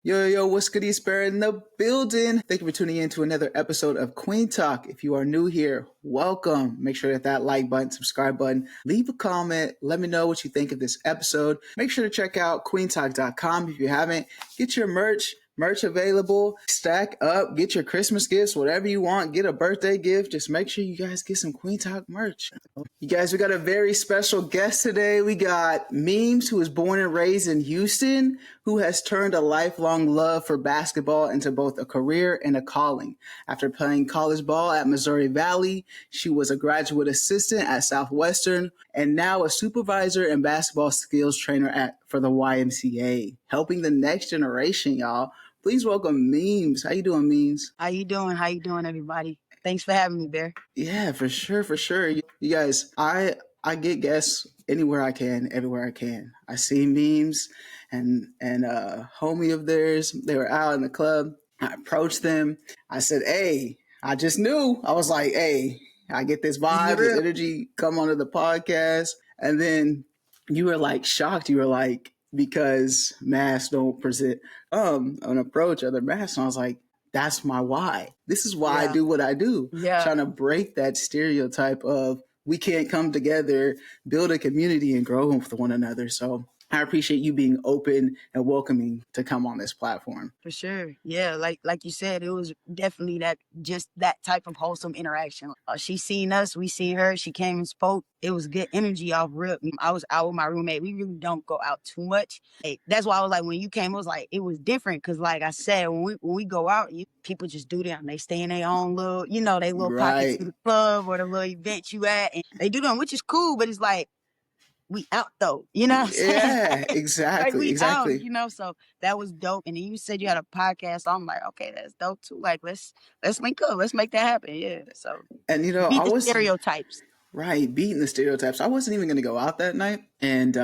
Yo, what's good, Spirit in the building? Thank you for tuning in to another episode of Kueen Talk. If you are new here, welcome. Make sure to hit that like button, subscribe button, leave a comment. Let me know what you think of this episode. Make sure to check out queentalk.com if you haven't. Get your merch available. Stack up, get your Christmas gifts, whatever you want. Get a birthday gift. Just make sure you guys get some Kueen Talk merch. You guys, we got a very special guest today. We got Meems, who was born and raised in Houston, who has turned a lifelong love for basketball into both a career and a calling. After playing college ball at Missouri Valley, she was a graduate assistant at Southwestern and now a supervisor and basketball skills trainer for the YMCA, helping the next generation, y'all. Please welcome Meems. How you doing, Meems? How you doing, everybody? Thanks for having me, Bear. Yeah, for sure. You guys, I get guests anywhere I can, everywhere I can. I see Meems and a homie of theirs. They were out in the club. I approached them. I said, "Hey, I just knew." I was like, "Hey, I get this vibe, this energy. Come onto the podcast." And then you were like shocked. You were like, because masks don't present an approach other masks. And I was like, that's my why. This is why I do what I do. Trying to break that stereotype of we can't come together, build a community and grow with one another. So I appreciate you being open and welcoming to come on this platform. For sure. Yeah, like you said, it was definitely that type of wholesome interaction. She seen us, we seen her, she came and spoke. It was good energy off rip. I was out with my roommate. We really don't go out too much. Hey, that's why I was like, when you came, it was like, it was different. Cause like I said, when we go out, people just do them. They stay in their own little, they little pockets to the club or the little event you at. And they do them, which is cool, but it's like, we out though, you know what I'm saying? Yeah, exactly. Like exactly. out, so that was dope. And then you said you had a podcast. So I'm like, okay, that's dope too. Like, let's link up. Let's make that happen. Yeah. So, and beat the stereotypes. Right, beating the stereotypes. I wasn't even going to go out that night. And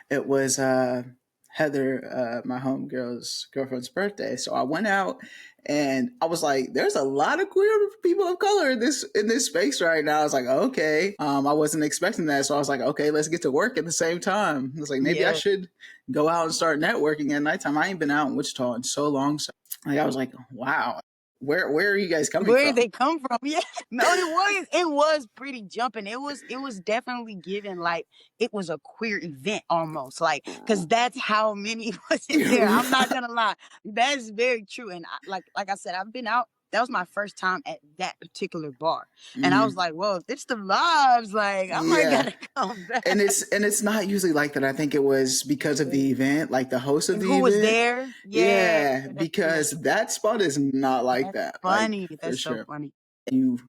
it was Heather, my homegirl's girlfriend's birthday. So I went out and I was like, there's a lot of queer people of color in this space right now. I was like, okay. I wasn't expecting that. So I was like, okay, let's get to work at the same time. I was like, maybe I should go out and start networking at nighttime. I ain't been out in Wichita in so long. So I was like, wow. Where are you guys coming from? Where they come from? Yeah, no, it was pretty jumping. It was definitely given like it was a queer event almost, like because that's how many was in there. I'm not gonna lie, that's very true. And like I said, I've been out. That was my first time at that particular bar, and I was like, "Whoa, it's the vibes!" Like I might gotta come back. And it's not usually like that. I think it was because of the event, like the host of the event. Who was there? Yeah, because that spot is not like that. Funny, like, that's so funny. You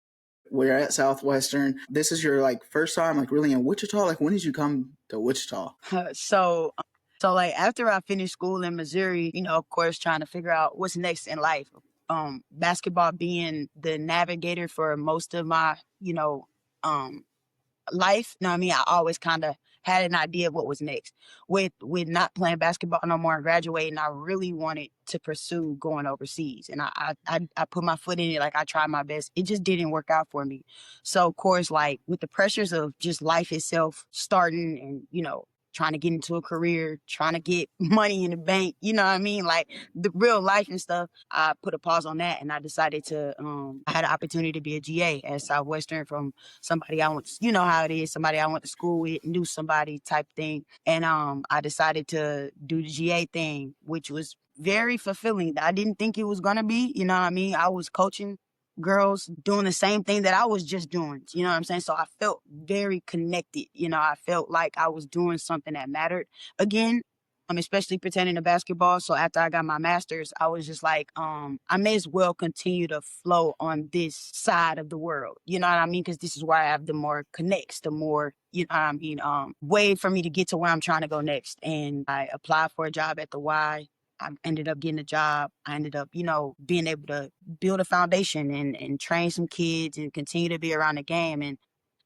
were at Southwestern. This is your like first time, like really in Wichita. Like when did you come to Wichita? So like after I finished school in Missouri, of course, trying to figure out what's next in life. Basketball being the navigator for most of my, life. You know what I mean? I always kind of had an idea of what was next. With not playing basketball no more and graduating, I really wanted to pursue going overseas. And I put my foot in it, like I tried my best. It just didn't work out for me. So of course, like with the pressures of just life itself starting and, trying to get into a career, trying to get money in the bank, you know what I mean? Like the real life and stuff, I put a pause on that and I decided to, I had an opportunity to be a GA at Southwestern from somebody I went, you know how it is, somebody I went to school with, knew somebody type thing. And I decided to do the GA thing, which was very fulfilling. I didn't think it was going to be, you know what I mean? I was coaching girls doing the same thing that I was just doing, you know what I'm saying? So I felt very connected, I felt like I was doing something that mattered again, especially pertaining to basketball. So after I got my master's, I was just like, I may as well continue to flow on this side of the world, you know what I mean? Because this is where I have the more connects, the more, you know what I mean, way for me to get to where I'm trying to go next. And I applied for a job at the Y. I ended up getting a job. I ended up, being able to build a foundation and train some kids and continue to be around the game. And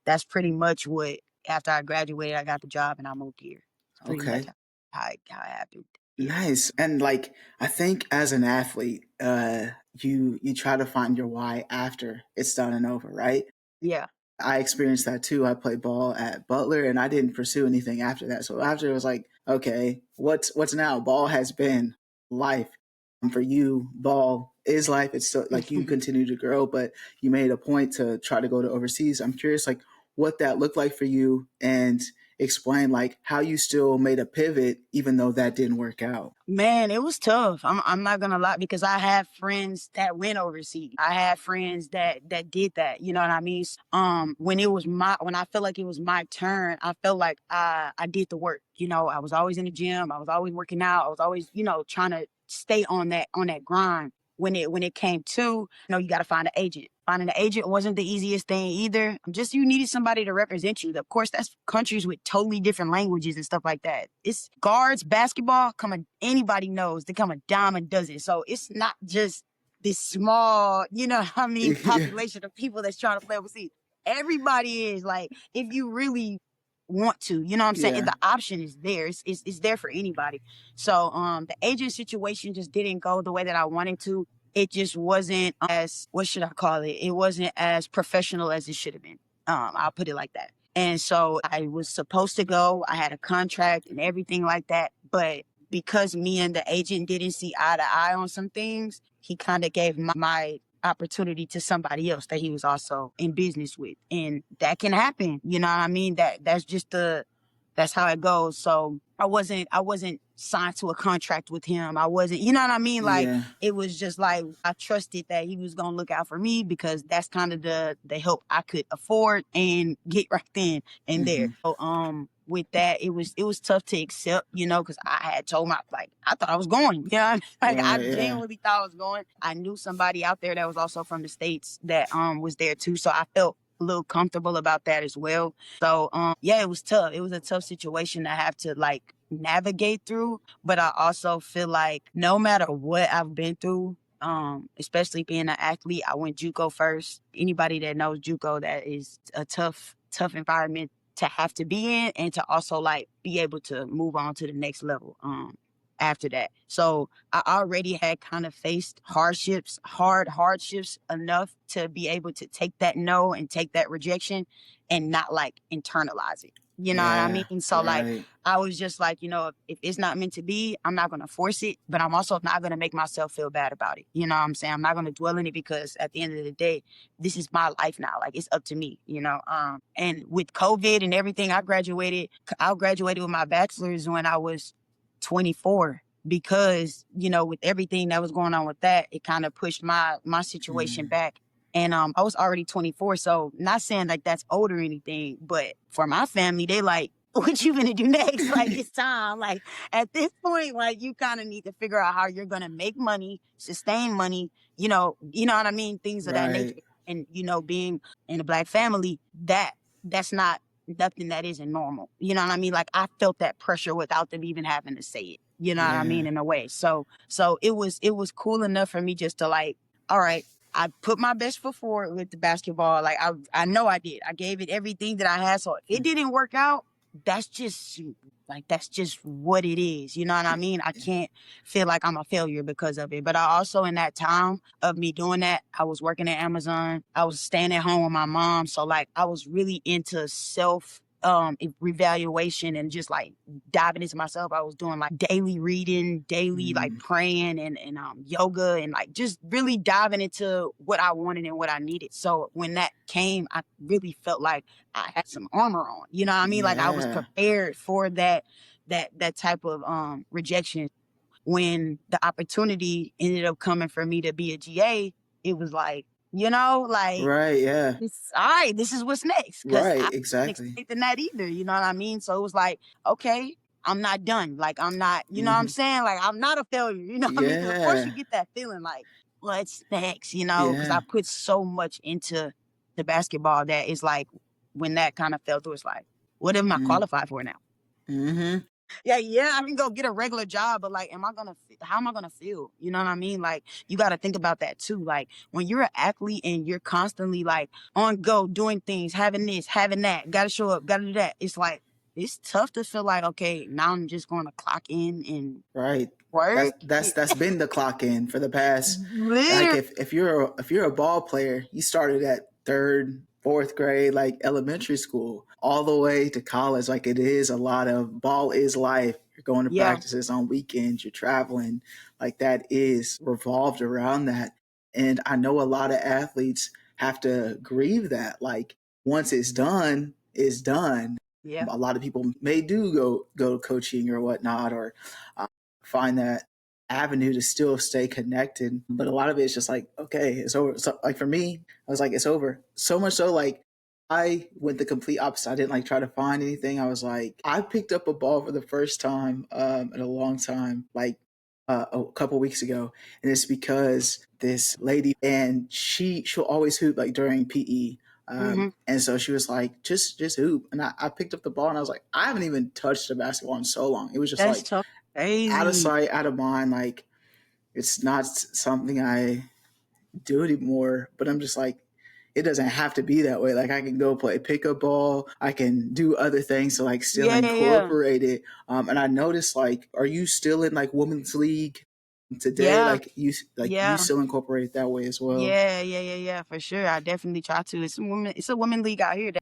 that's pretty much what, after I graduated, I got the job and I moved here. Pretty much how it happened. Nice. And like, I think as an athlete, you try to find your why after it's done and over, right? Yeah. I experienced that too. I played ball at Butler and I didn't pursue anything after that. So after it was like, okay, what's now? Ball has been life. For you, ball is life. It's still like you continue to grow, but you made a point to try to go to overseas. I'm curious, like what that looked like for you, and explain like how you still made a pivot even though that didn't work out. Man, it was tough. I'm not gonna lie, because I have friends that went overseas. I had friends that did that. You know what I mean? When I felt like it was my turn, I felt like I did the work. You know, I was always in the gym. I was always working out. I was always, trying to stay on that grind. When it came to, you got to find an agent. Finding an agent wasn't the easiest thing either. Just you needed somebody to represent you. Of course, that's countries with totally different languages and stuff like that. It's guards, basketball, anybody knows they come a dime a dozen. So it's not just this small, Yeah. population of people that's trying to play overseas. Everybody is like, if you really want to, you know what I'm saying? Yeah. The option is there. It's there for anybody. So the agent situation just didn't go the way that I wanted to. It just wasn't as, what should I call it? It wasn't as professional as it should have been. I'll put it like that. And so I was supposed to go. I had a contract and everything like that. But because me and the agent didn't see eye to eye on some things, he kind of gave my opportunity to somebody else that he was also in business with. And that can happen. You know what I mean? That's how it goes. So I wasn't signed to a contract with him. I wasn't, you know what I mean? Like, Yeah. it was just like I trusted that he was gonna look out for me, because that's kind of the help I could afford and get right then and there. Hmm. So with that, it was tough to accept, because I had told I thought I was going. You know, like I Right. Yeah. genuinely thought I was going. I knew somebody out there that was also from the States that was there too. So I felt a little comfortable about that as well. So yeah, it was tough. It was a tough situation to have to like navigate through. But I also feel like no matter what I've been through, especially being an athlete, I went JUCO first. Anybody that knows JUCO, that is a tough environment to have to be in, and to also like be able to move on to the next level after that. So I already had kind of faced hard hardships enough to be able to take that no and take that rejection and not like internalize it. You know what I Yeah. mean? So like Right. I was just like, if it's not meant to be, I'm not gonna force it, but I'm also not gonna make myself feel bad about it. You know what I'm saying? I'm not gonna dwell in it, because at the end of the day, this is my life now. Like, it's up to me, And with COVID and everything, I graduated with my bachelor's when I was 24, because with everything that was going on with that, it kind of pushed my situation Mm. back. And I was already 24, so not saying like that's old or anything, but for my family, they like, what you gonna do next? Like, it's time. Like, at this point, like, you kind of need to figure out how you're gonna make money, sustain money, you know what I mean, things of that nature. Right. And being in a Black family, that's not nothing that isn't normal. You know what I mean? Like, I felt that pressure without them even having to say it. You know what I Yeah. mean? In a way. So it was cool enough for me just to like, all right, I put my best foot forward with the basketball. Like, I know I did. I gave it everything that I had. So if it didn't work out, that's just what it is. You know what I mean? I can't feel like I'm a failure because of it. But I also, in that time of me doing that, I was working at Amazon. I was staying at home with my mom. So like, I was really into self revaluation and just like diving into myself. I was doing like daily reading, daily like Mm. praying and yoga, and like just really diving into what I wanted and what I needed. So when that came, I really felt like I had some armor on. You know what I mean? Like, I was Yeah. prepared for that type of rejection. When the opportunity ended up coming for me to be a GA, it was like, like, Right. Yeah. all right, this is what's next. Cause I Right. wasn't Exactly. expecting that either. You know what I mean? So it was like, okay, I'm not done. Like, I'm not, you know what I'm Hmm. saying? Like, I'm not a failure. You know what I mean? Cause of course you Yeah. get that feeling like, what's next? Cause I Yeah. put so much into the basketball that it's like, when that kind of fell through, it's like, what am I Mm. qualified for now? Hmm. Yeah, I can go get a regular job, but like, how am I gonna feel? You know what I mean? Like, you got to think about that too. Like, when you're an athlete and you're constantly like on go, doing things, having this, having that, gotta show up, gotta do that. It's like, it's tough to feel like, okay, now I'm just going to clock in and Right. That's work. that's that's been the clock in for the past. Like Literally. if you're a ball player, you started at third, fourth grade, like elementary school, all the way to college. Like it is a lot of ball is life. you're going to Yeah. practices on weekends, you're traveling, like that is revolved around that. And I know a lot of athletes have to grieve that. Like once it's done, it's done. Yeah. A lot of people may do go coaching or whatnot, or find that avenue to still stay connected. But a lot of it is just like, okay, it's over. So like for me, I was like, it's over. So much so like I went the complete opposite. I didn't like try to find anything. I was like, I picked up a ball for the first time in a long time, like a couple weeks ago, and it's because this lady and she'll always hoop like during PE. Mm-hmm. And so she was like, just hoop. And I picked up the ball and I was like, I haven't even touched a basketball in so long. It was just That's like so out of crazy. sight, out of mind. Like it's not something I do anymore. But I'm just like, it doesn't have to be that way. Like I can go play pickup ball. I can do other things to like still Yeah, yeah, yeah. incorporate it. And I noticed like, are you still in like women's league today? Yeah, You yeah. still incorporate it that way as well. Yeah, yeah, yeah, yeah, for sure. I definitely try to. It's a women league out here.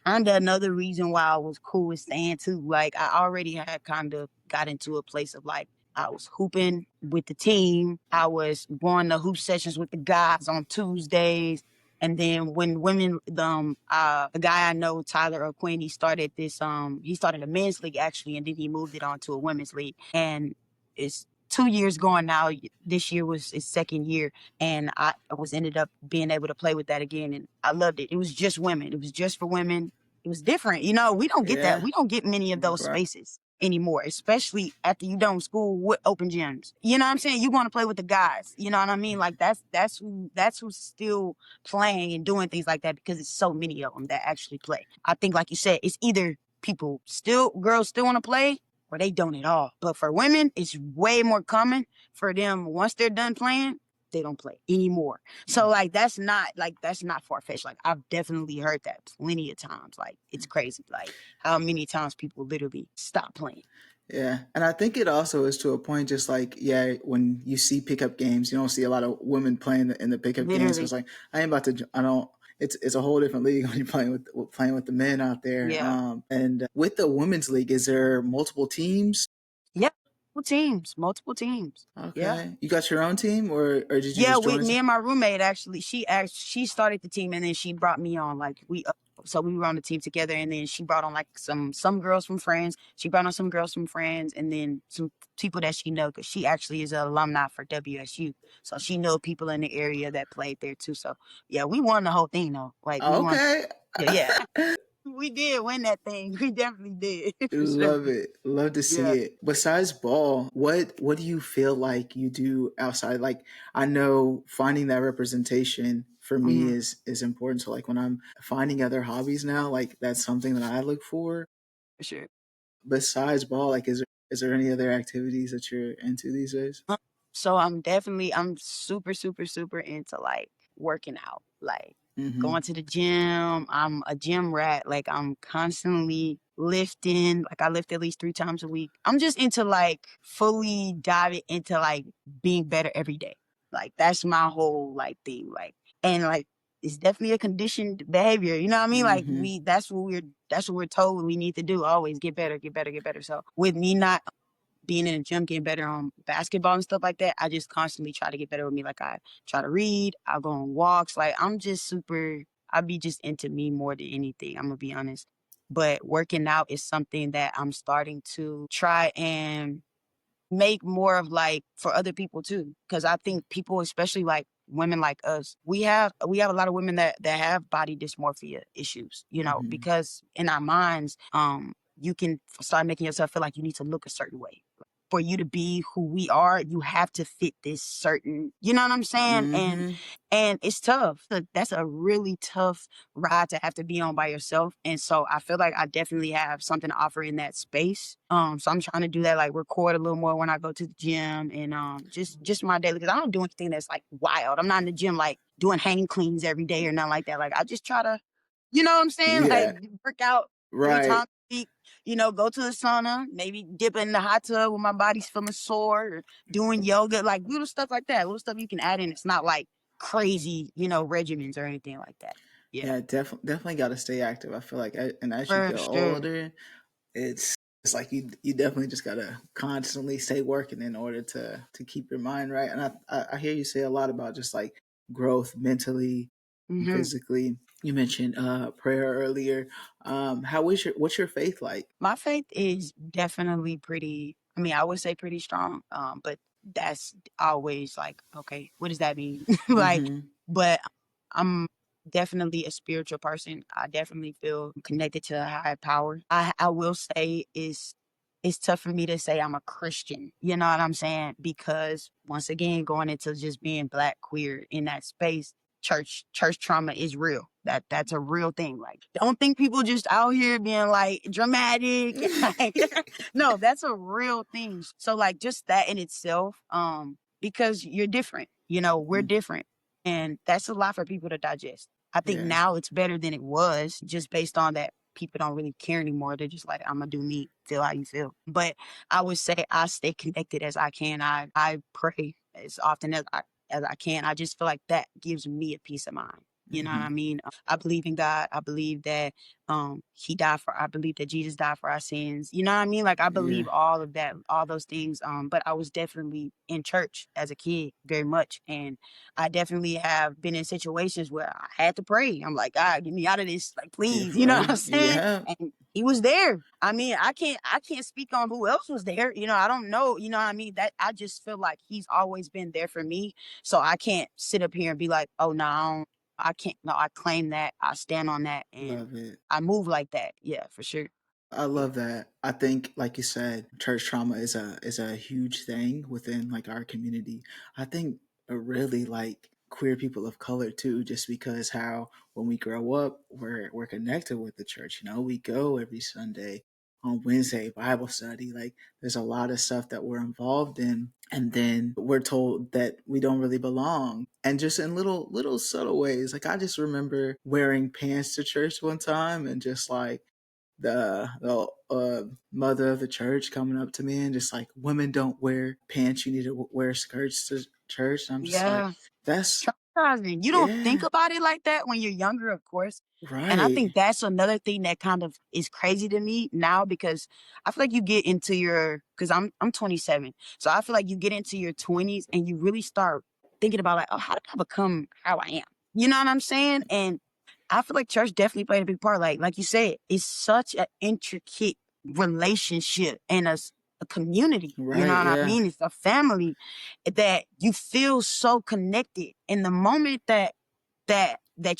And another reason why I was cool with staying too. Like I already had kind of got into a place of like I was hooping with the team. I was going to hoop sessions with the guys on Tuesdays. And then when women, the guy I know, Tyler O'Quinn, he started a men's league actually, and then he moved it on to a women's league. And it's 2 years going now. This year was his second year, and I was ended up being able to play with that again, and I loved it. It was just women. It was just for women. It was different. We don't get that. Yeah. We don't get many of those Right. spaces anymore, especially after you done school with open gyms. You know what I'm saying? You want to play with the guys. You know what I mean? Like that's who's still playing and doing things like that because it's so many of them that actually play. I think, like you said, it's either girls still want to play or they don't at all. But for women, it's way more common for them once they're done playing, they don't play anymore. So that's not far fetched. Like I've definitely heard that plenty of times. Like it's crazy. Like how many times people literally stop playing. Yeah, and I think it also is to a point. Just like yeah, when you see pickup games, you don't see a lot of women playing in the pickup games. So it's Literally. like I ain't about to. I don't. It's a whole different league when you're playing with the men out there. Yeah. And with the women's league, is there multiple teams? Yeah. Multiple teams. Yeah. Okay, you got your own team, or did you Yeah, just with join? me and my roommate actually, she started the team and then she brought me on. Like so we were on the team together, and then she brought on like some girls from Friends. She brought on some girls from Friends, and then some people that she know because she actually is an alumni for WSU, so she know people in the area that played there too. So yeah, we won the whole thing though. Like we won. Okay. Yeah, yeah, we did win that thing. We definitely did for sure. Love it. Love to see Yeah. it. Besides ball, what do you feel like you do outside? Like I know finding that representation for me Hmm. is important. So like when I'm finding other hobbies now, like that's something that I look for. For sure. Besides ball, like is there any other activities that you're into these days? Um, So I'm super, super, super into like working out, like Mm-hmm. going to the gym. I'm a gym rat. Like I'm constantly lifting. Like I lift at least 3 times a week. I'm just into like fully diving into like being better every day. Like that's my whole like thing. Like and like it's definitely a conditioned behavior. You know what I mean? Like Mm-hmm. that's what we're told we need to do. Always get better, get better, get better. So with me not being in the gym, getting better on basketball and stuff like that, I just constantly try to get better with me. Like I try to read, I go on walks. Like I'm just I be just into me more than anything. I'm gonna be honest. But working out is something that I'm starting to try and make more of like for other people too. Cause I think people, especially like women like us, we have a lot of women that have body dysmorphia issues, Mm-hmm. because in our minds, you can start making yourself feel like you need to look a certain way. For you to be who we are, you have to fit this certain, you know what I'm saying? And Mm-hmm. and it's tough. That's a really tough ride to have to be on by yourself. And so I feel like I definitely have something to offer in that space. So I'm trying to do that, like record a little more when I go to the gym and just my daily because I don't do anything that's like wild. I'm not in the gym like doing hang cleans every day or nothing like that. Like I just try to, you know what I'm saying? Like Yeah. work out three Right. times a week, go to the sauna, maybe dip in the hot tub when my body's feeling sore, or doing yoga, like little stuff like that, little stuff you can add in. It's not like crazy, regimens or anything like that. Yeah, Yeah. Definitely got to stay active. I feel like, and as you for get sure. older, it's It's like you definitely just gotta constantly stay working in order to keep your mind right. And I hear you say a lot about just like growth mentally and Hmm. physically. You mentioned prayer earlier. How is what's your faith like? My faith is definitely pretty, I mean, I would say pretty strong. But that's always like, okay, what does that mean? Like, Mm-hmm. but I'm definitely a spiritual person. I definitely feel connected to a higher power. I will say it's tough for me to say I'm a Christian. You know what I'm saying? Because once again, going into just being black queer in that space, church trauma is real. That's a real thing. Like, don't think people just out here being like dramatic. Like, no, that's a real thing. So like just that in itself, because you're different. You know, we're different. And that's a lot for people to digest. I think Yeah. now it's better than it was just based on that people don't really care anymore. They're just like, I'm gonna do me, feel how you feel. But I would say I stay connected as I can. I pray as often as I can. I just feel like that gives me a peace of mind. You know what Mm-hmm. I mean? I believe in God. I believe that he died for I believe that Jesus died for our sins. You know what I mean? Like I Yeah. believe all of that, all those things. But I was definitely in church as a kid very much. And I definitely have been in situations where I had to pray. I'm like, God, get me out of this, like Yeah, please. for You know what real. I'm saying? Yeah. And he was there. I mean, I can't speak on who else was there. You know, I don't know. You know what I mean? That I just feel like he's always been there for me. So I can't sit up here and be like, oh no, I can't. No, I claim that. I stand on that, and Love it. I move like that. Yeah, for sure. I Yeah. love that. I think, like you said, church trauma is a huge thing within like our community. I think really like queer people of color too, just because how when we grow up, we're connected with the church. You know, we go every Sunday on Wednesday Bible study. Like, there's a lot of stuff that we're involved in, and then we're told that we don't really belong, and just in little subtle ways. Like, I just remember wearing pants to church one time, and just like the mother of the church coming up to me and just like, women don't wear pants, you need to wear skirts to church. And I'm just like, Yeah. that's Traumatizing. You don't think yeah, about it like that when you're younger, of course. And I right. think that's another thing that kind of is crazy to me now because I feel like you get into your because I'm 27. So I feel like you get into your 20s and you really start thinking about like, oh, how did I become how I am? You know what I'm saying? And I feel like church definitely played a big part. Like you said, it's such an intricate relationship and a community. You know Right, what I yeah. mean? It's a family that you feel so connected. And the moment that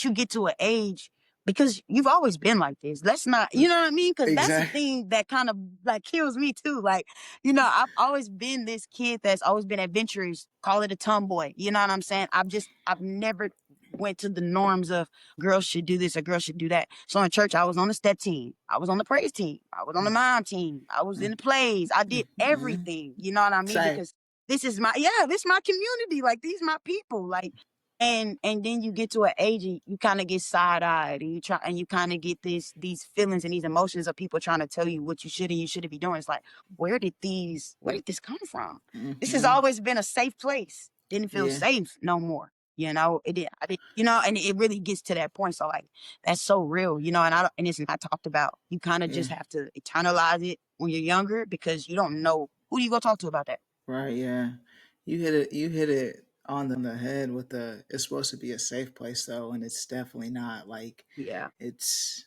you get to an age because you've always been like this. Let's not, you know what I mean? Because that's the Exactly. thing that kind of like kills me too. Like, you know, I've always been this kid that's always been adventurous. Call it a tomboy. You know what I'm saying? I've never went to the norms of girls should do this or girls should do that. So in church, I was on the step team. I was on the praise team. I was on the mime team. I was in the plays. I did Mm-hmm. everything. You know what I mean? Same. Because this is my community. Like these my people. Like and then you get to an age and you kind of get side eyed and you kind of get these feelings and these emotions of people trying to tell you what you should and you shouldn't be doing. It's like where did this come from? This has Mm-hmm. always been a safe place. Didn't feel Yeah, safe no more. You know, it did. I did. You know, and it really gets to that point. So like that's so real. You know, and it's not talked about. You kind of yeah. just have to internalize it when you're younger because you don't know who do you go talk to about that. Right, yeah. You hit it on the head with the it's supposed to be a safe place though, and it's definitely not. Like, Yeah. it's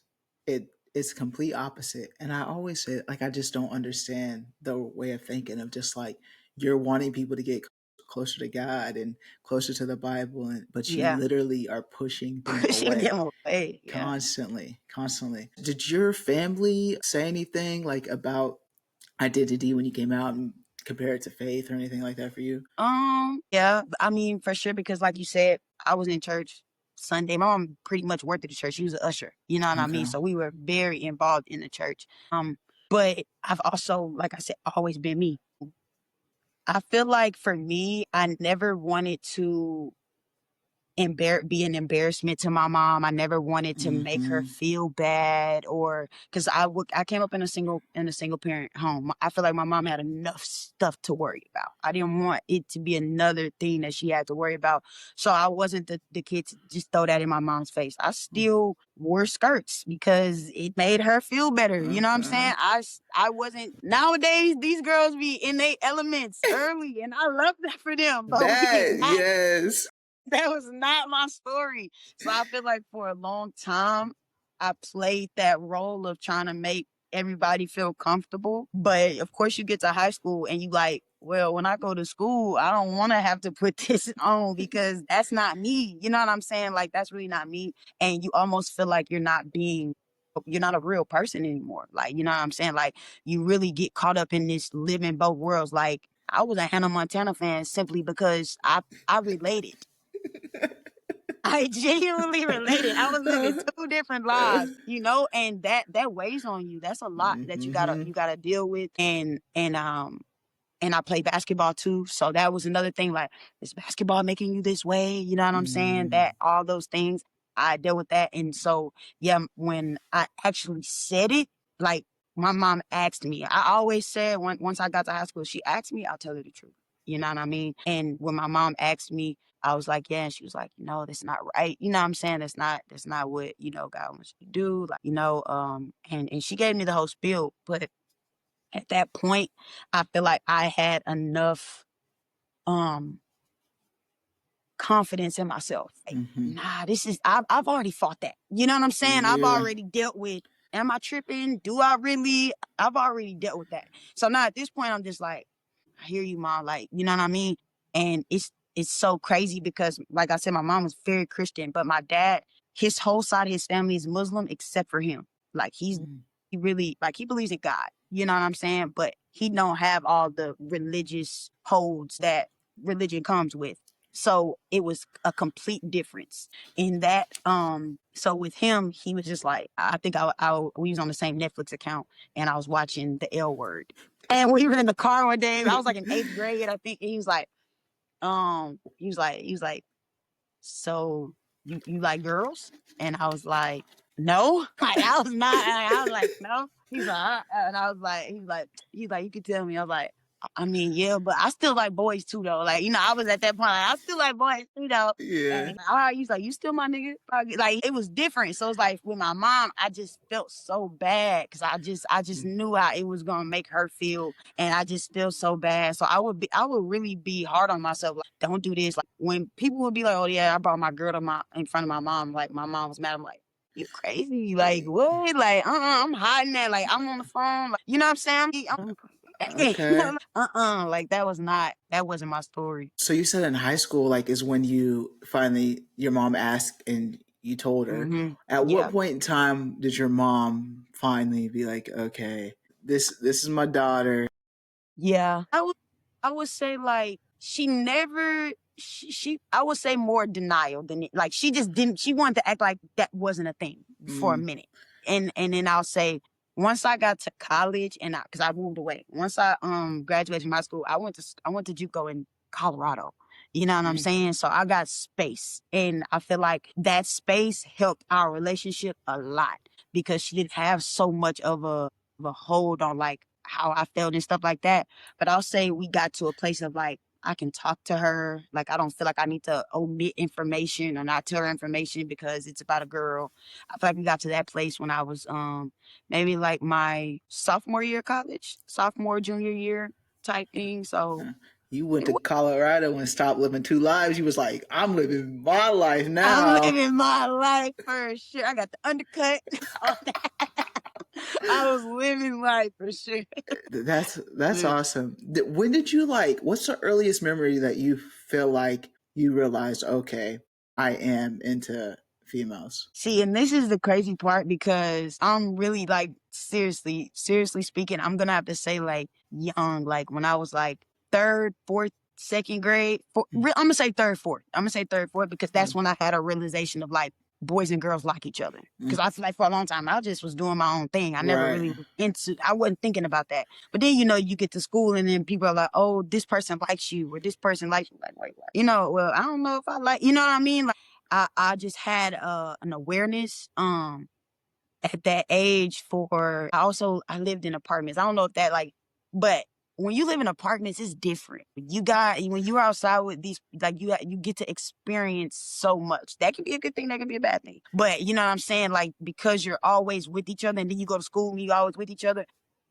it's complete opposite. And I always say, like, I just don't understand the way of thinking of just like you're wanting people to get closer to God and closer to the Bible, and but you Yeah. literally are pushing them Pushing away them away. Yeah. constantly. Did your family say anything like about identity when you came out and compare it to faith or anything like that for you? Yeah, I mean, for sure, because like you said, I was in church Sunday. My mom pretty much worked at the church. She was an usher, you know what I mean? Okay. So we were very involved in the church. But I've also, like I said, always been me. I feel like for me, I never wanted to be an embarrassment to my mom. I never wanted to make her Mm-hmm. feel bad, or because I came up in a single parent home. I feel like my mom had enough stuff to worry about. I didn't want it to be another thing that she had to worry about. So I wasn't the kid to just throw that in my mom's face. I still wore skirts because it made her feel better. You know what I'm saying? Okay. I wasn't. Nowadays these girls be in their elements early, and I love that for them. But we did That, not yes. that was not my story. So I feel like for a long time, I played that role of trying to make everybody feel comfortable. But of course, you get to high school and you like, well, when I go to school, I don't want to have to put this on because that's not me. You know what I'm saying? Like, that's really not me. And you almost feel like you're not a real person anymore. Like, you know what I'm saying? Like, you really get caught up in this living both worlds. Like, I was a Hannah Montana fan simply because I related. I genuinely related. I was living two different lives, and that weighs on you. That's a lot that Mm-hmm. you gotta deal with. And I play basketball too. So that was another thing. Like, is basketball making you this way? You know what I'm saying? Mm-hmm. That all those things, I dealt with that. And so, yeah, when I actually said it, like my mom asked me, I always said once I got to high school, she asked me, I'll tell her the truth. You know what I mean? And when my mom asked me, I was like, yeah. And she was like, no, that's not right. You know what I'm saying? That's not what, God wants you to do. Like, and she gave me the whole spiel. But at that point, I feel like I had enough um confidence in myself. Like, Mm-hmm. nah, I've already fought that. You know what I'm saying? I've Yeah. already dealt with, am I tripping? Do I really? I've already dealt with that. So now at this point, I'm just like, I hear you, mom. Like, you know what I mean? And it's so crazy because, like I said, my mom was very Christian, but my dad, his whole side of his family is Muslim except for him. Like, he really, like, he believes in God. You know what I'm saying? But he don't have all the religious holds that religion comes with. So it was a complete difference in that. So with him, he was just like, I think we was on the same Netflix account, and I was watching The L Word. And we were in the car one day. I was like in eighth grade, I think. And he was like, so you like girls? And I was like, no. Like, I was not. I was like, no. He's like, and I was like, he's like, you can tell me. I was like, I mean, yeah, but I still like boys too, though. Like, I was at that point, like, I still like boys too, though. Yeah. And all right, he's like, you still my nigga? Like, it was different. So it's like with my mom, I just felt so bad because I just knew how it was gonna make her feel, and I just feel so bad. So I would really be hard on myself. Like, don't do this. Like, when people would be like, oh yeah, I brought my girl in front of my mom. Like, my mom was mad. I'm like, you crazy? Like, what? Like, I'm hiding that. Like, I'm on the phone. Like, you know what I'm saying? Okay. Like, that wasn't my story. So you said in high school, like, is when you finally your mom asked and you told her. Hmm. At what Yeah. point in time did your mom finally be like, okay, this is my daughter? Yeah. I would say, like, she never I would say more denial than it. Like, she just didn't she wanted to act like that wasn't a thing for a Mm, minute. And then I'll say, once I got to college, and because I moved away. Once I graduated from high school, I went to JUCO in Colorado. You know what I'm mm, saying? So I got space. And I feel like that space helped our relationship a lot because she didn't have so much of a hold on, like, how I felt and stuff like that. But I'll say we got to a place of, like, I can talk to her. Like, I don't feel like I need to omit information or not tell her information because it's about a girl. I feel like we got to that place when I was maybe like my sophomore year of college, sophomore, junior year type thing. So yeah. You went to Colorado and stopped living two lives. You was like, I'm living my life I'm now. living my life for sure. I got the undercut. All that. I was living life for sure. That's awesome. When did you like? What's the earliest memory that you feel like you realized? Okay, I am into females. See, and this is the crazy part because I'm really, like, seriously speaking, I'm gonna have to say, like, young, like when I was like third, fourth, second grade. I'm gonna say third, fourth. I'm gonna say third, fourth because that's when I had a realization of, like, boys and girls like each other. Because I feel like for a long time I just was doing my own thing. I never Right. really I wasn't thinking about that. But then, you get to school and then people are like, oh, this person likes you or this person likes you. Like, wait, what? Well, I don't know if I like, you know what I mean? I just had an awareness at that age. For I lived in apartments. I don't know if that like, but when you live in apartments, it's different. When you're outside with these, like you get to experience so much. That can be a good thing, that can be a bad thing. But you know what I'm saying? Like, because you're always with each other, and then you go to school and you always with each other,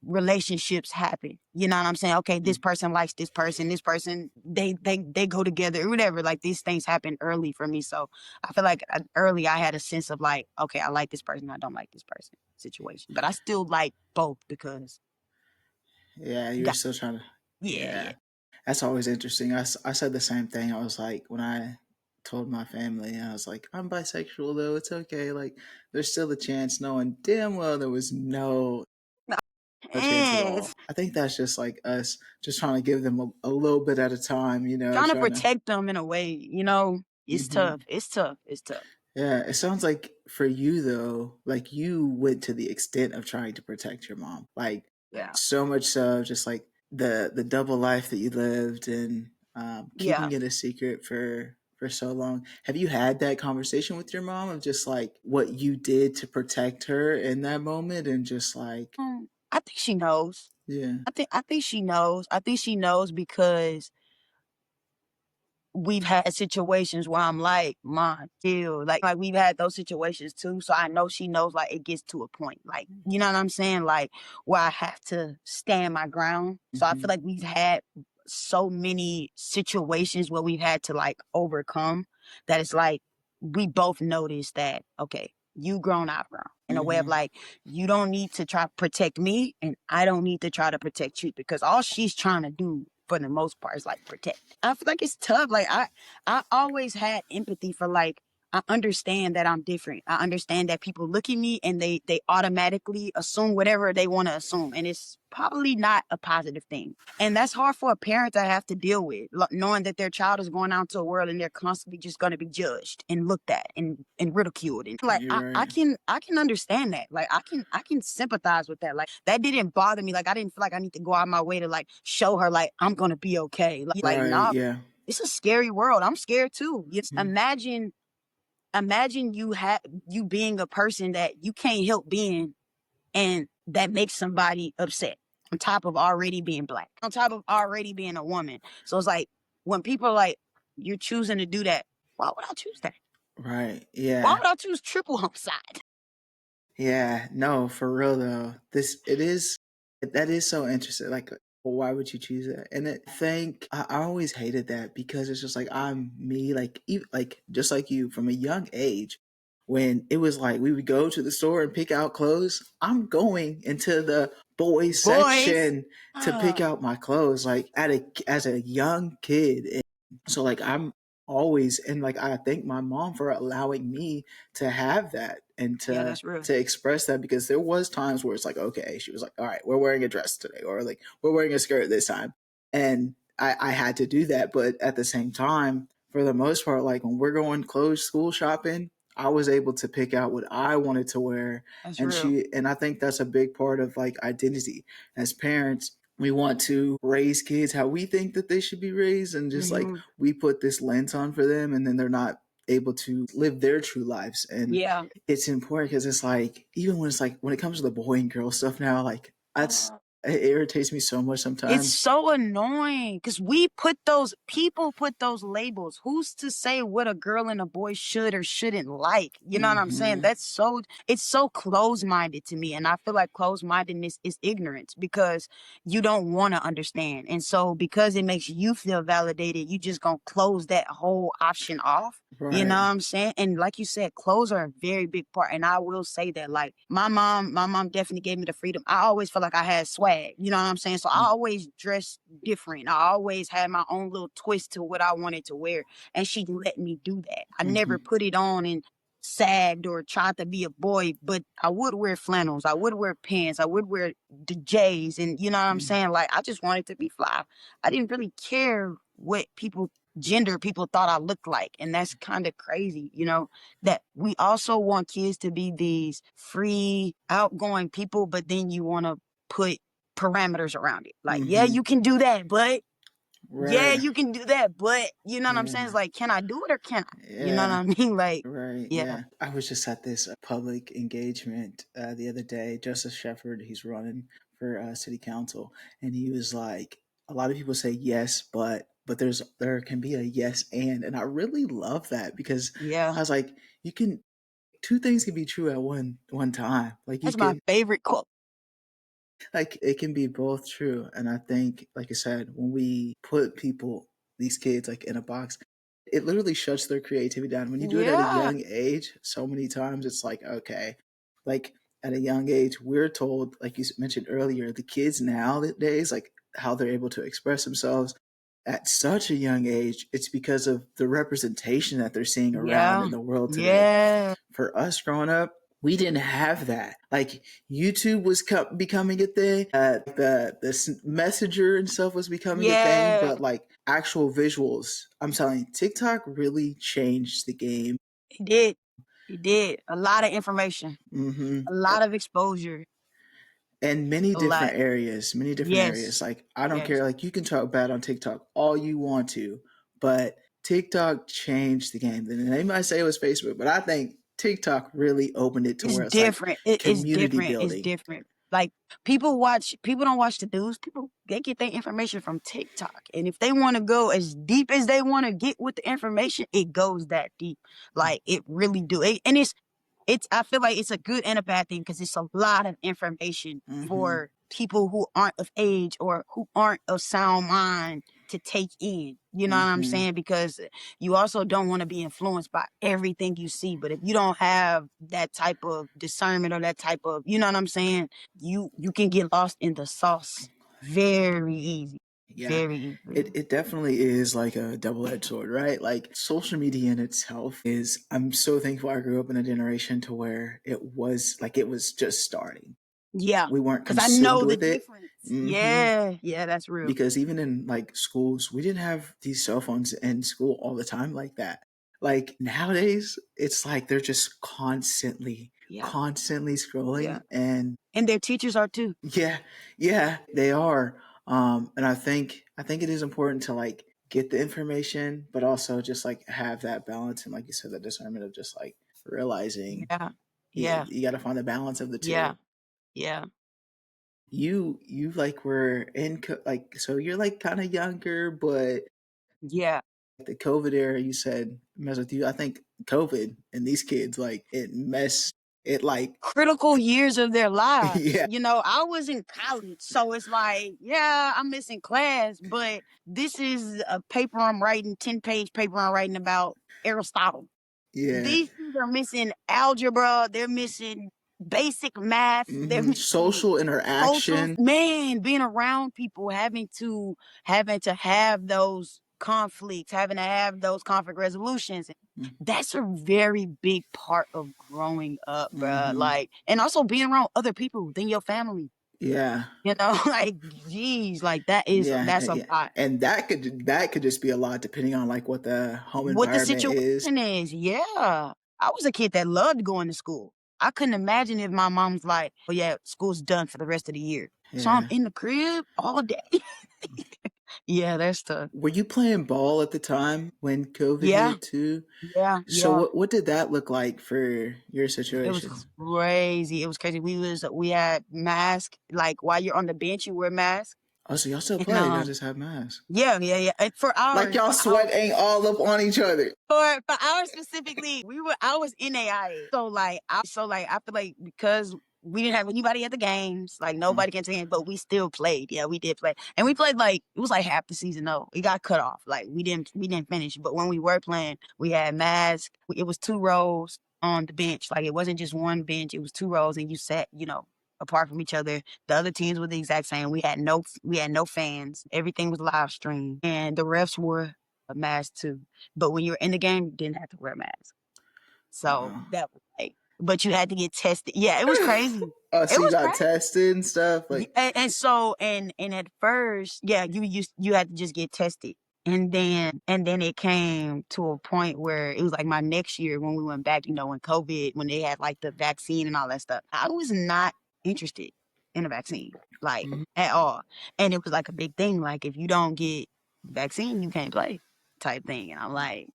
relationships happen. You know what I'm saying? Okay, this person likes this person, they go together or whatever. Like, these things happen early for me. So I feel like early I had a sense of like, okay, I like this person, I don't like this person situation. But I still like both because Yeah, you you're got, still trying to. yeah, Yeah, yeah. that's always interesting. I said the same thing. I was like, when I told my family, I was like, I'm bisexual though. It's okay. Like, there's still a chance, knowing damn well there was no chance at all. I think that's just like us, just trying to give them a little bit at a time. Trying to Trying to. protect them in a way, it's Hmm. tough. It's tough. It's tough. Yeah, it sounds like for you though, like you went to the extent of trying to protect your mom, like Yeah. so much so, just like the double life that you lived and Yeah. keeping it a secret for so long. Have you had that conversation with your mom of just like what you did to protect her in that moment and just like I think she knows. yeah. I think she knows. I think she knows because we've had situations where I'm like, "Mom, chill." Like we've had those situations too. So I know she knows, like, it gets to a point. Like, you know what I'm saying? Like, where I have to stand my ground. So I feel Hmm. like we've had so many situations where we've had to like overcome, that it's like we both notice that, okay, you grown, I've grown. In a way of Hmm. like, you don't need to try to protect me, and I don't need to try to protect you, because all she's trying to do for the most part is like protect. I feel like it's tough. Like, I always had empathy for, like, I understand that I'm different. I understand that people look at me and they automatically assume whatever they want to assume, and it's probably not a positive thing. And that's hard for a parent to have to deal with, knowing that their child is going out into a world and they're constantly just going to be judged and looked at and ridiculed. And like, You're right. I can understand that. Like, I can sympathize with that. Like, that didn't bother me. Like, I didn't feel like I need to go out of my way to like show her like I'm gonna be okay. Like, Right. nah, Yeah. it's a scary world. I'm scared too. Just Mm. imagine you being a person that you can't help being, and that makes somebody upset, on top of already being black, on top of already being a woman. So it's like, when people are like, you're choosing to do that, why would I choose that? Right. Why Yeah. would I choose triple homicide? Yeah, no, for real though. This it is that is so interesting. Like, well, why would you choose that? And I think I always hated that because it's just like I'm me, like like just like you from a young age. When it was like we would go to the store and pick out clothes, I'm going into the boys Boys. section to pick out my clothes. Like as a young kid, and so like I'm always and like I thank my mom for allowing me to have that and Yeah, that's real. to express that because there was times where it's like okay she was like all right we're wearing a dress today or like we're wearing a skirt this time and I had to do that but at the same time for the most part like when we're going clothes school shopping I was able to pick out what I wanted to wear That's and real. she and I think that's a big part of like identity as parents we want to raise kids how we think that they should be raised and just like Hmm. we put this lens on for them and then they're not able to live their true lives and Yeah. it's important because it's like even when it's like when it comes to the boy and girl stuff now like that's it irritates me so much It's sometimes. so annoying because people put those labels. Who's to say what a girl and a boy should or shouldn't like? You know what I'm saying? Hmm. It's so closed minded to me. And I feel like closed mindedness is ignorance because you don't want to understand. And so, because it makes you feel validated, you just gonna close that whole option off. You know what Right. I'm saying? And like you said, clothes are a very big part. And I will say that, like, my mom definitely gave me the freedom. I always felt like I had swag. You know what I'm saying? So I always dressed different. I always had my own little twist to what I wanted to wear. And she let me do that. I never Hmm. put it on and sagged or tried to be a boy, but I would wear flannels. I would wear pants. I would wear the J's. And you know what I'm saying? Like, I just wanted to be fly. I didn't really care what gender people thought I looked like. And that's kind of crazy, that we also want kids to be these free, outgoing people, but then you want to put parameters around it. Like, yeah, Hmm. you can do that, but Yeah, Right. you can do that, but you know what I'm saying? Yeah. It's like, can I do it or can I? You know what Yeah. I mean? Like, Right. yeah, Yeah. I was just at this public engagement the other day. Justice Shepard, he's running for city council, and he was like, a lot of people say yes, but there can be a yes and I really love that because yeah. I was like, you can two things can be true at one time. Like you That's my can favorite quote. like it can be both true, and I think, like I said, when we put people, these kids, like in a box, it literally shuts their creativity down. When you do it at a Yeah, young age, so many times it's like, okay, like at a young age, we're told, like you mentioned earlier, the kids nowadays, like how they're able to express themselves at such a young age, it's because of the representation that they're seeing around yeah, in the world today. yeah, For us growing up, we didn't have that. Like YouTube was becoming a thing. The messenger and stuff was becoming a thing, yeah. but like actual visuals, I'm telling you, TikTok really changed the game. It did. It did. A lot of information, Hmm. a lot of exposure, And a lot. many different areas. Yes, Like I don't yes. care. Like you can talk bad on TikTok all you want to, but TikTok changed the game. And they might say it was Facebook, but I think TikTok really opened it to It's where it's like different. It's community different. It's building. different. Like people don't watch the news. People they get their information from TikTok. And if they want to go as deep as they want to get with the information, it goes that deep. Like it really do. And it's I feel like it's a good and a bad thing because it's a lot of information Hmm. for people who aren't of age or who aren't of sound mind to take in. You know what I'm Hmm. saying? Because you also don't want to be influenced by everything you see. But if you don't have that type of discernment or that type of, you know what I'm saying, you can get lost in the sauce very easy. Yeah. Very easily. It definitely is like a double edged sword, right? Like social media in itself is, I'm so thankful I grew up in a generation to where it was just starting. Yeah. We weren't Cause I consumed know the with it. difference. Hmm. Yeah. Yeah, that's real. Because even in like schools, we didn't have these cell phones in school all the time like that. Like nowadays, it's like they're just Yeah. constantly Yeah. scrolling. And And their teachers are too. yeah, yeah, they are. And I think it is important to like get the information, but also just like have that balance and, like you said, the discernment of just like realizing Yeah. you, Yeah. you got to find the balance of the two. Yeah. Yeah. You like were in like, so you're like kind of younger, but Yeah. the COVID era, you said, mess with you. I think COVID and these kids, like it messed it like Critical years of their lives. yeah, You know, I was in college, so it's like, yeah, I'm missing class, but this is a paper I'm writing, 10-page paper I'm writing about Aristotle. yeah. These things are missing algebra, they're missing basic math, they're Hmm. missing Social social interaction. man, being around people, having to have those conflicts, having to have those conflict resolutions. That's a very big part of growing up, bruh. Mm-hmm. Like, and also being around other people than your family. Yeah. You know, like, geez, like that's a Yeah, lot. and that could just be a lot depending on like what the home What the environment is. situation is, yeah. I was a kid that loved going to school. I couldn't imagine if my mom's like, "Oh yeah, school's done for the rest of the year." So I'm Yeah. in the crib all day. Yeah, that's tough. Were you playing ball at the time when COVID Yeah, hit too? yeah, So yeah. what did that look like for your It was situation? crazy. It was crazy. We had masks. Like while you're on the bench, you wear masks. Oh, so y'all still And play? Y'all just have masks. yeah, yeah, yeah. And for Like ours, y'all for our sweat ain't all up on each other. for ours specifically, I was NAIA. So like I feel like because we didn't have anybody at the games, like Uh, nobody can attend, but we still played. Yeah, we did play. And we played like it was like half the season though. It got cut off. Like we didn't finish. But when we were playing, we had masks. It was two rows on the bench. Like it wasn't just one bench, it was two rows and you sat, apart from each other. The other teams were the exact same. We had no fans. Everything was live streamed. And the refs wore a mask too. But when you were in the game, you didn't have to wear a mask. So wow. that was like, but you had to get tested. Yeah, it was crazy. Oh, It so you was got crazy. tested and stuff? Yeah, Like, and at first, yeah, you had to just get tested. And then it came to a point where it was like my next year when we went back, when COVID, when they had like the vaccine and all that stuff. I was not interested in a vaccine, like mhm. at all. And it was like a big thing. Like if you don't get vaccine, you can't play type thing. And I'm like,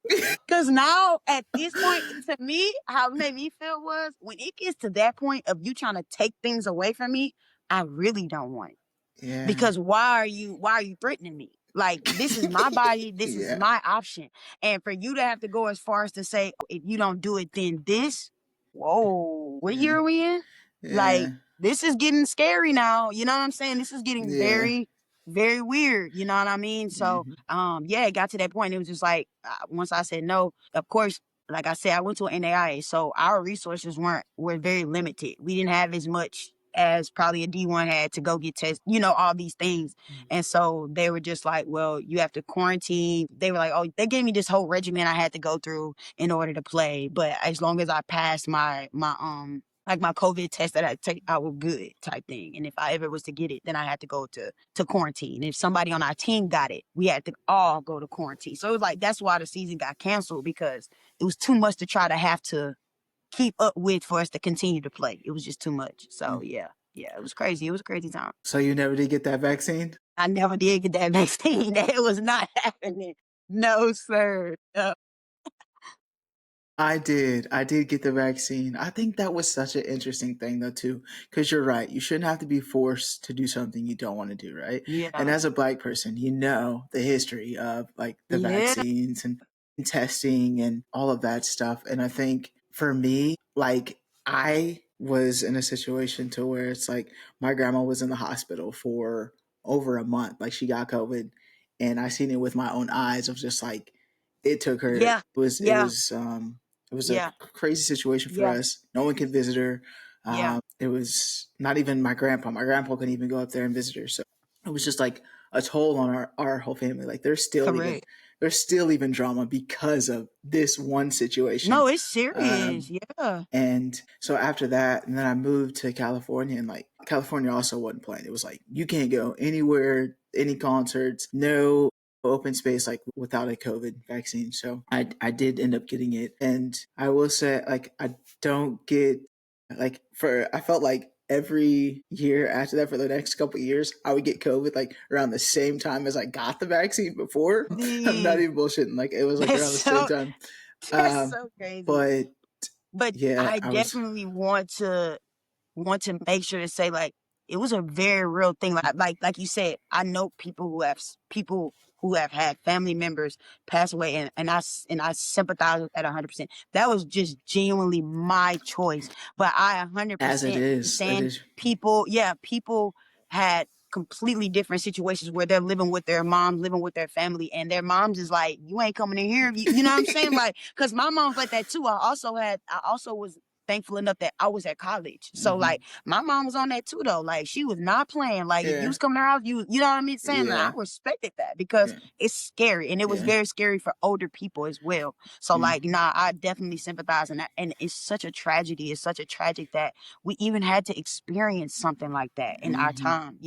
because now at this point, to me, how it made me feel was when it gets to that point of you trying to take things away from me, I really don't want it. Yeah. Because why are you threatening me? Like, this is my body, this is Yeah. my option. And for you to have to go as far as to say, "Oh, if you don't do it, then this," whoa, what Yeah. year are we in? Like, Yeah. this is getting scary now. You know what I'm saying? This is getting Yeah. very, very weird. You know what I mean? So, Mhm. yeah, it got to that point. It was just like, once I said no, of course, like I said, I went to an NAIA, so our resources were very limited. We didn't have as much as probably a D1 had to go get tested, all these things. And so they were just like, well, you have to quarantine. They were like, oh, they gave me this whole regimen I had to go through in order to play. But as long as I passed my COVID test that I take, I was good type thing. And if I ever was to get it, then I had to go to quarantine. If somebody on our team got it, we had to all go to quarantine. So it was like, that's why the season got canceled, because it was too much to try to have to keep up with for us to continue to play. It was just too much. So Mm. yeah, it was crazy. It was a crazy time. So you never did get that vaccine? I never did get that vaccine. That was not happening. No, sir. I did. I did get the vaccine. I think that was such an interesting thing, though, too, because you're right. You shouldn't have to be forced to do something you don't want to do, right? And Yeah. as a Black person, you know the history of like the Yeah. vaccines and testing and all of that stuff. And I think for me, like I was in a situation to where it's like my grandma was in the hospital for over a month. Like she got COVID, and I seen it with my own eyes of just like it took her. Yeah. Yeah. It was a Yeah. crazy situation for Yeah. us. No one could visit her. Yeah. It was not even my grandpa. My grandpa couldn't even go up there and visit her. So it was just like a toll on our whole family. Like Correct. there's still even drama because of this one situation. No, it's serious. Um, Yeah. and so after that, and then I moved to California, and like California also wasn't playing. It was like you can't go anywhere, any concerts, no open space like without a COVID vaccine. So I did end up getting it, and I will say like I don't get like I felt like every year after that for the next couple of years I would get COVID like around the same time as I got the vaccine before. I'm not The even bullshitting. Like it was like that's around the same so time. that's Um, so crazy. but But yeah, I I was definitely want to make sure to say, like, it was a very real thing. Like you said, I know people who have had family members pass away, and I sympathize with that 100%. That was just genuinely my choice, but I as it 100% is. It understand is. people had completely different situations where they're living with their mom, living with their family, and their moms is like, you ain't coming in here. You know what I'm saying? Like, because my mom's like that too. I also was thankful enough that I was at college. So Mm-hmm. like my mom was on that too though. Like she was not playing. Like if you Yeah. was coming to her house, you know what I mean? Saying that, I Yeah. respected that because Yeah. it's scary. And it was Yeah. very scary for older people as well. So Mm. like, nah, I definitely sympathize in that. And it's such a tragedy. It's such a tragic that we even had to experience something like that in our Mm-hmm. time,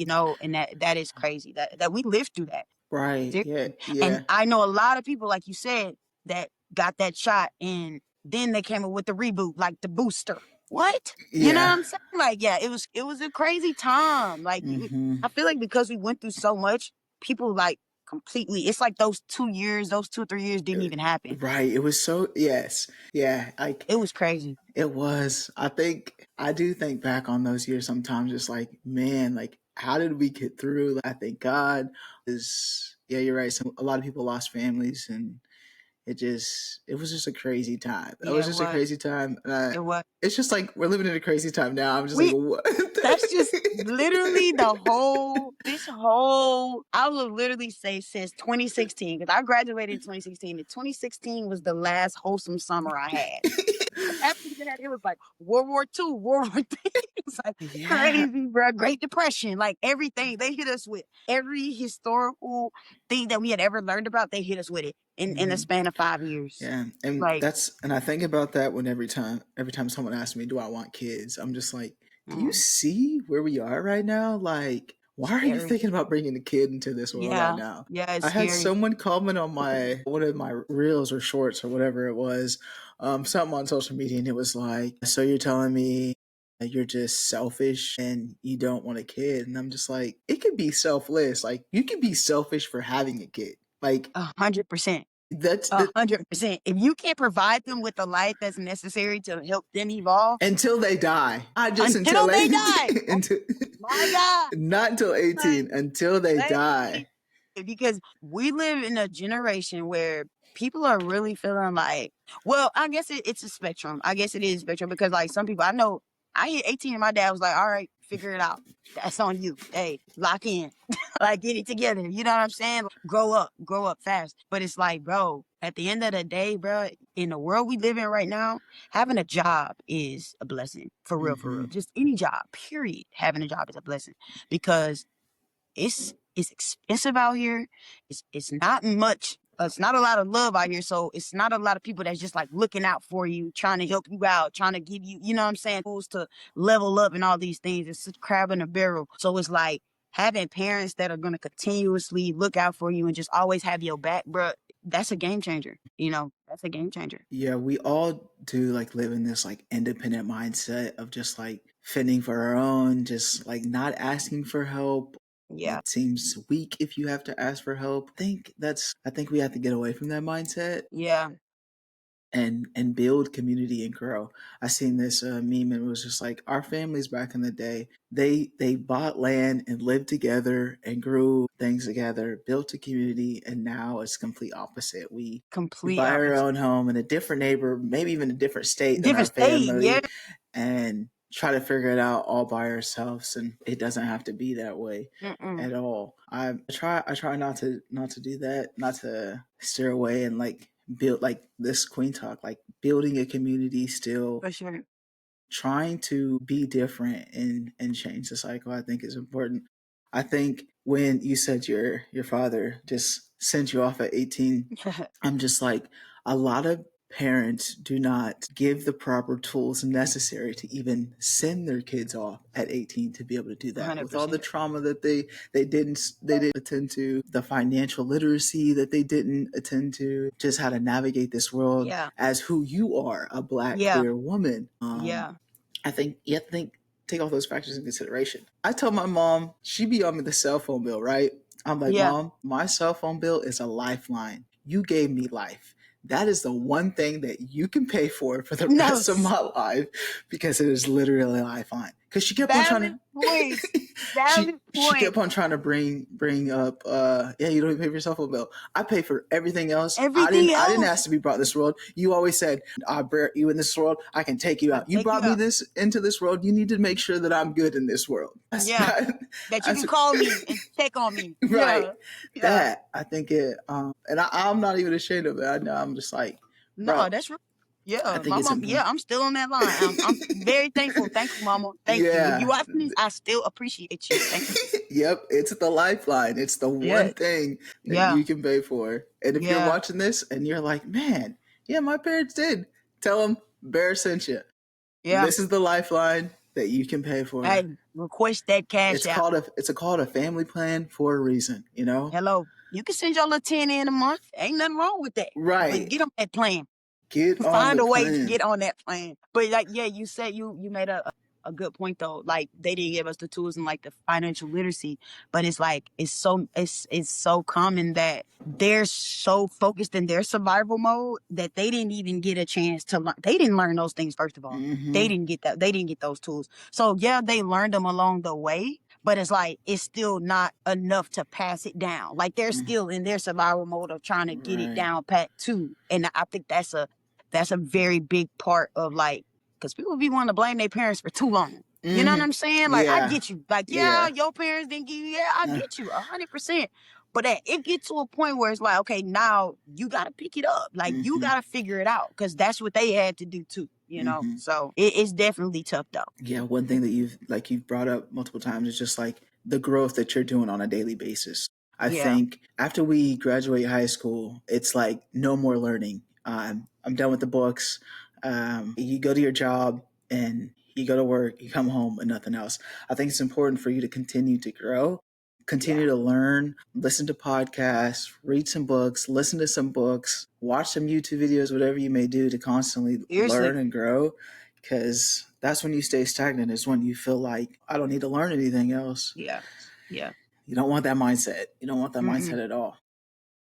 and that is crazy that we lived through that. Right. Yeah. Seriously. And Yeah. I know a lot of people, like you said, that got that shot and then they came up with the reboot, like the booster. What? You know what Yeah. I'm saying? Like, yeah, it was a crazy time. Like Mm-hmm. I feel like because we went through so much, people like completely it's like those 2 years, those 2 or 3 years didn't even happen. Right. It was so. Yes. Yeah. Like It was crazy. it was. I think I do think back on those years sometimes. Just like man, like how did we get through? I thank God is. Yeah, you're right. A lot of people lost families, and it was just a crazy time. It was Yeah, it just a was. crazy time. It was. It's just like we're living in a crazy time now. I'm just like, We what? That's just literally this whole, I will literally say since 2016, because I graduated in 2016, and 2016 was the last wholesome summer I had. After that, it was like World War II, World War III. It was like Yeah. crazy, bro. Great Depression, like everything. They hit us with every historical thing that we had ever learned about. They hit us with it in the Mhm. span of 5 years. Yeah, and Like, I think about that when every time someone asks me, "Do I want kids?" I'm just like, "Do you mm, see where we are right now? Like, why are you scary. thinking about bringing a kid into this world right Yeah, now?" yeah, it's I had scary. someone comment on my one of my reels or shorts or whatever it was, something on social media, and it was like, "So you're telling me that you're just selfish and you don't want a kid?" And I'm just like, "It could be selfless. Like, you could be selfish for having a kid." Like 100%. that's A the 100%. If you can't provide them with the life that's necessary to help them evolve until they die. I just until until they 18, die. Oh until, my God. not until Like, 18, until they die. because we live in a generation where people are really feeling like, well, I guess it's a spectrum. I guess it is a spectrum because like some people I know, I hit 18 and my dad was like, all right, figure it out. That's on you. Hey, lock in. Like get it together. You know what I'm saying? Grow up fast. But it's like, bro, at the end of the day, bro, in the world we live in right now, having a job is a blessing. For real, for real. Mm-hmm. Just any job, period. Having a job is a blessing because it's expensive out here. It's not much. It's not a lot of love out here, so it's not a lot of people that's just like looking out for you, trying to help you out, trying to give you, you know what I'm saying, tools to level up and all these things. It's a crab in a barrel. So it's like having parents that are gonna continuously look out for you and just always have your back, bro. That's a game changer. You know, that's a game changer. Yeah, we all do like live in this like independent mindset of just like fending for our own, just like not asking for help. Yeah, It seems weak if you have to ask for help. I think we have to get away from that mindset yeah, and build community and grow. I seen this meme and it was just like our families back in the day, they bought land and lived together and grew things together, built a community, and now it's complete opposite. We complete buy our opposite. own home in a different neighbor, maybe even a different state than our Different state, yeah. family, and try to figure it out all by ourselves. And it doesn't have to be that way Mm-mm, at all. I try not to do that, not to steer away and like build like this Queen Talk, like building a community still, for sure. trying to be different and change the cycle, I think is important. I think when you said your father just sent you off at 18, I'm just like, a lot of parents do not give the proper tools necessary to even send their kids off at 18 to be able to do that, with all the 100%. trauma that they didn't attend to, the financial literacy that they didn't attend to, just how to navigate this world Yeah, as who you are, a black yeah, queer woman. yeah. I think you have to take all those factors into consideration. I tell my mom, she be on me the cell phone bill, right? I'm like, Yeah. Mom, my cell phone bill is a lifeline. You gave me life. That is the one thing that you can pay for the No, rest of my life, because it is literally a lifeline. Because she kept on trying valid to points. she Valid she kept point. on trying to bring up yeah, you don't even pay for your cell phone bill. I pay for everything else. Everything I didn't else. ask to be brought this world. You always said, I brought you in this world, I can take you I out. You take you brought me out. this into this world, you need to make sure that I'm good in this world. Yeah. That you That's can call me and check on me. right. Yeah. Yeah. That I think it and I'm not even ashamed of it. I know, I'm just like, No, bro, that's right. I Yeah. think My it's mom, yeah, important. I'm still on that line. I'm very thankful. Thank you, mama. Thank you. If you Yeah. watching this, I still appreciate you. Thank you. Yep, it's the lifeline. It's the Yeah. one thing that Yeah. you can pay for. And if you're Yeah. watching this and you're like, man, yeah, my parents did, tell them Bear sent you. Yeah. This is the lifeline that you can pay for. Hey, request that cash out. It's called a family plan for a reason, you know? Hello. You can send your little 10 in a month. Ain't nothing wrong with that. But Right. get on that plan. Get on Find the a way to plan. get on that plan. But like, yeah, you said you made a good point though. Like they didn't give us the tools and like the financial literacy, but it's like it's so common that they're so focused in their survival mode that they didn't even get a chance to learn. They didn't learn those things first of all. They Mm-hmm. didn't get that. They didn't get those tools. So yeah, they learned them along the way. But it's like it's still not enough to pass it down. Like they're Mm-hmm. still in their survival mode of trying to get it Right. down pat too. And I think that's a very big part of like, because people be wanting to blame their parents for too long. You know what Mm-hmm. I'm saying? Like, I Yeah. get you. Like, yeah, Yeah. your parents didn't give you. Yeah, I Uh, get you 100%. But it gets to a point where it's like, okay, now you got to pick it up. Like, you mm-hmm. got to figure it out because that's what they had to do too. You know, Mm-hmm. so it's definitely tough though. Yeah, one thing that you've brought up multiple times is just like the growth that you're doing on a daily basis. I Yeah, think after we graduate high school, it's like no more learning. I'm done with the books. You go to your job and you go to work, you come home and nothing else. I think it's important for you to continue to grow, continue yeah, to learn, listen to podcasts, read some books, listen to some books, watch some YouTube videos, whatever you may do to constantly seriously. learn and grow, because that's when you stay stagnant, is when you feel like I don't need to learn anything else. Yeah, yeah. You don't want that mindset. You don't want that Mm-mm. mindset at all.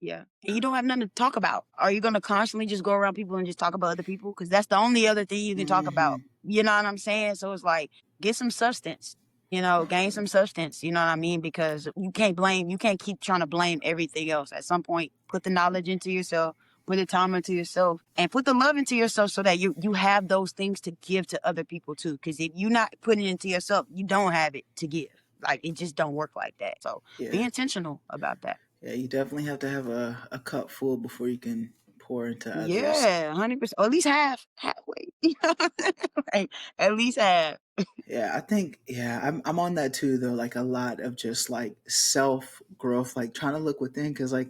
Yeah. And you don't have nothing to talk about. Are you going to constantly just go around people and just talk about other people? Because that's the only other thing you can talk about. Hmm. You know what I'm saying? So it's like, get some substance, gain some substance. You know what I mean? Because you can't keep trying to blame everything else. At some point, put the knowledge into yourself, put the time into yourself, and put the love into yourself so that you have those things to give to other people too. Because if you're not putting it into yourself, you don't have it to give. Like, it just don't work like that. So be Yeah. intentional about that. Yeah, you definitely have to have a cup full before you can pour into others. Yeah, 100%, or at least halfway. You know what I'm saying? Like, at least half. Yeah, I think I'm on that too though. Like a lot of just like self growth, like trying to look within, because like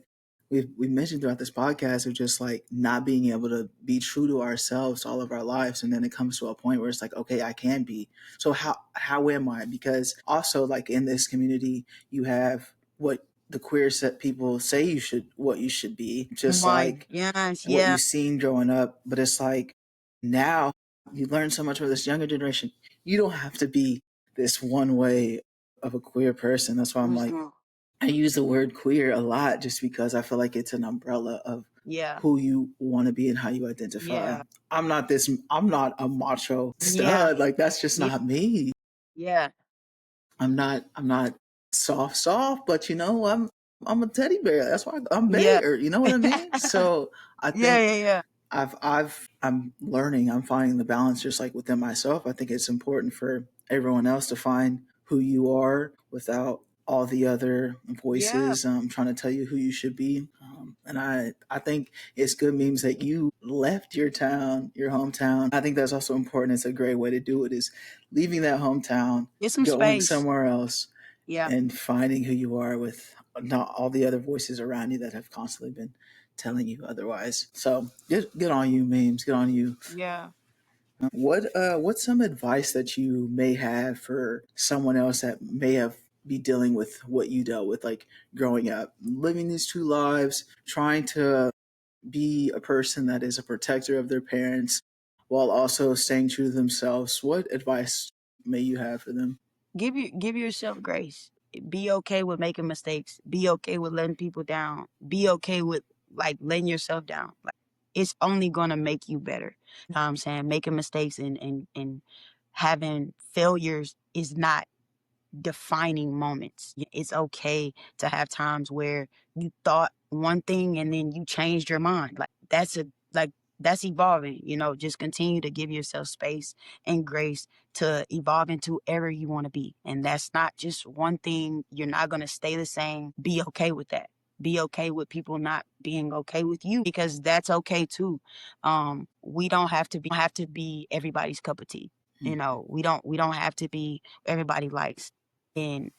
we mentioned throughout this podcast of just like not being able to be true to ourselves all of our lives, and then it comes to a point where it's like, okay, I can be. So how am I? Because also like in this community, you have what the queer set people say what you should be, just Right. like Yes. what Yeah. you've seen growing up. But it's like now you learn so much from this younger generation. You don't have to be this one way of a queer person. That's why I'm Let's like, go. I use the word queer a lot just because I feel like it's an umbrella of Yeah. who you want to be and how you identify. Yeah. I'm not a macho Yeah. stud. Like that's just Yeah. not me. Yeah. I'm not soft, but I'm a teddy bear. That's why I'm Yeah. Bear. You know what I mean? So I Yeah. think Yeah. Yeah. I'm learning, I'm finding the balance just like within myself. I think it's important for everyone else to find who you are without all the other Yeah. voices trying to tell you who you should be. And I think it's good memes that you left your town, your hometown. I think that's also important. It's a great way to do it is leaving that hometown, Get some going space. somewhere else, Yeah. and finding who you are with not all the other voices around you that have constantly been telling you otherwise. So get on you, memes. Get on you. Yeah. What's some advice that you may have for someone else that may have be dealing with what you dealt with, like growing up, living these two lives, trying to be a person that is a protector of their parents while also staying true to themselves? What advice may you have for them? Give yourself grace. Be okay with making mistakes. Be okay with letting people down. Be okay with like letting yourself down. Like, it's only gonna make you better. You know what I'm saying? Making mistakes and having failures is not defining moments. It's okay to have times where you thought one thing and then you changed your mind. Like that's evolving, just continue to give yourself space and grace to evolve into wherever you want to be. And that's not just one thing. You're not going to stay the same. Be okay with that. Be okay with people not being okay with you because that's okay too. We don't have to be everybody's cup of tea. We don't have to be everybody likes. And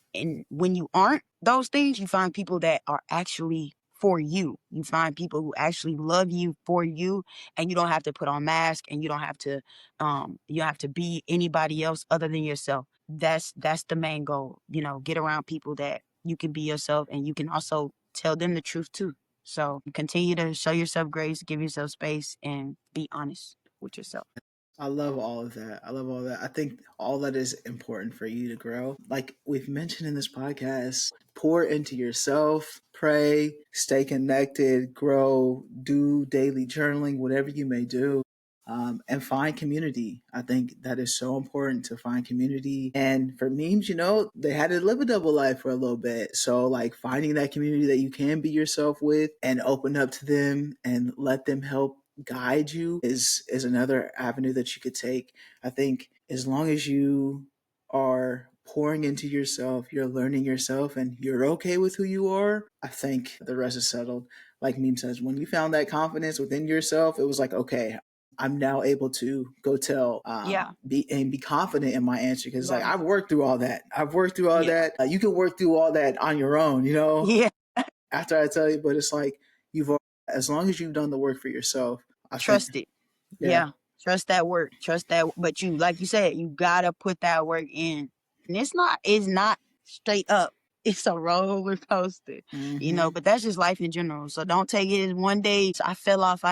when you aren't those things, you find people that are actually for you. You find people who actually love you for you, and you don't have to put on mask, and you don't have to be anybody else other than yourself. That's the main goal. Get around people that you can be yourself, and you can also tell them the truth too. So continue to show yourself grace, give yourself space, and be honest with yourself. I love all of that. I love all that. I think all that is important for you to grow. Like we've mentioned in this podcast, pour into yourself, pray, stay connected, grow, do daily journaling, whatever you may do. And find community. I think that is so important to find community. And for memes, they had to live a double life for a little bit. So, like, finding that community that you can be yourself with and open up to them and let them help guide you is another avenue that you could take. I think as long as you are pouring into yourself, you're learning yourself, and you're okay with who you are, I think the rest is settled. Like Meme says, when you found that confidence within yourself, it was like, okay, I'm now able to go tell, Yeah. be confident in my answer because like Right. I've worked through all that. I've worked through all Yeah. that. You can work through all that on your own, Yeah. after I tell you. But it's like you've as long as you've done the work for yourself, I think, Trust it. yeah. Yeah. Trust that work. Trust that. But like you said, you gotta put that work in. And it's not straight up. It's a roller coaster, Hmm. but that's just life in general. So don't take it as one day. I fell off.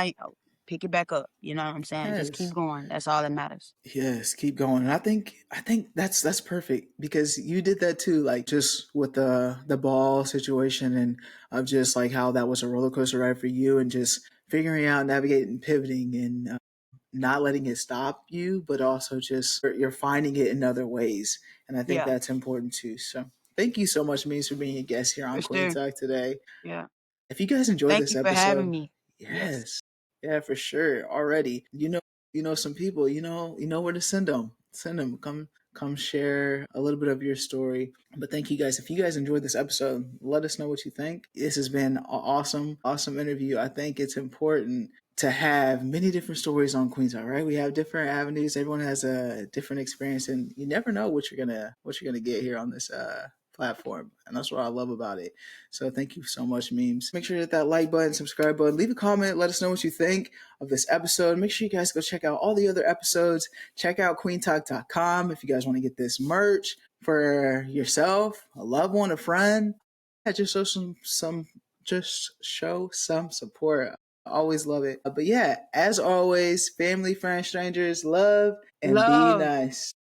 pick it back up. You know what I'm saying? Just keep Yes. going. That's all that matters. Yes, keep going. And I think that's perfect because you did that too, like just with the ball situation and of just like how that was a roller coaster ride for you and just figuring out navigating, pivoting, and not letting it stop you, but also just you're finding it in other ways. And I think Yeah, that's important too. So thank you so much, Means, for being a guest here on for Queen sure. Talk today. Yeah. If you guys enjoyed Thank this you for having episode, me. Yes. yes, yeah, for sure. Already, you know some people, you know where to send them. Send them. Come share a little bit of your story. But thank you guys. If you guys enjoyed this episode, let us know what you think. This has been an awesome interview. I think it's important to have many different stories on Queens, all right? We have different avenues. Everyone has a different experience, and you never know what you're gonna get here on this platform, and that's what I love about it. So thank you so much, Memes. Make sure to hit that like button, subscribe button, leave a comment, let us know what you think of this episode. Make sure you guys go check out all the other episodes. Check out queentalk.com if you guys want to get this merch for yourself, a loved one, a friend. Yeah, just show some support. I always love it. But yeah, as always, family, friends, strangers, love and be Love. nice.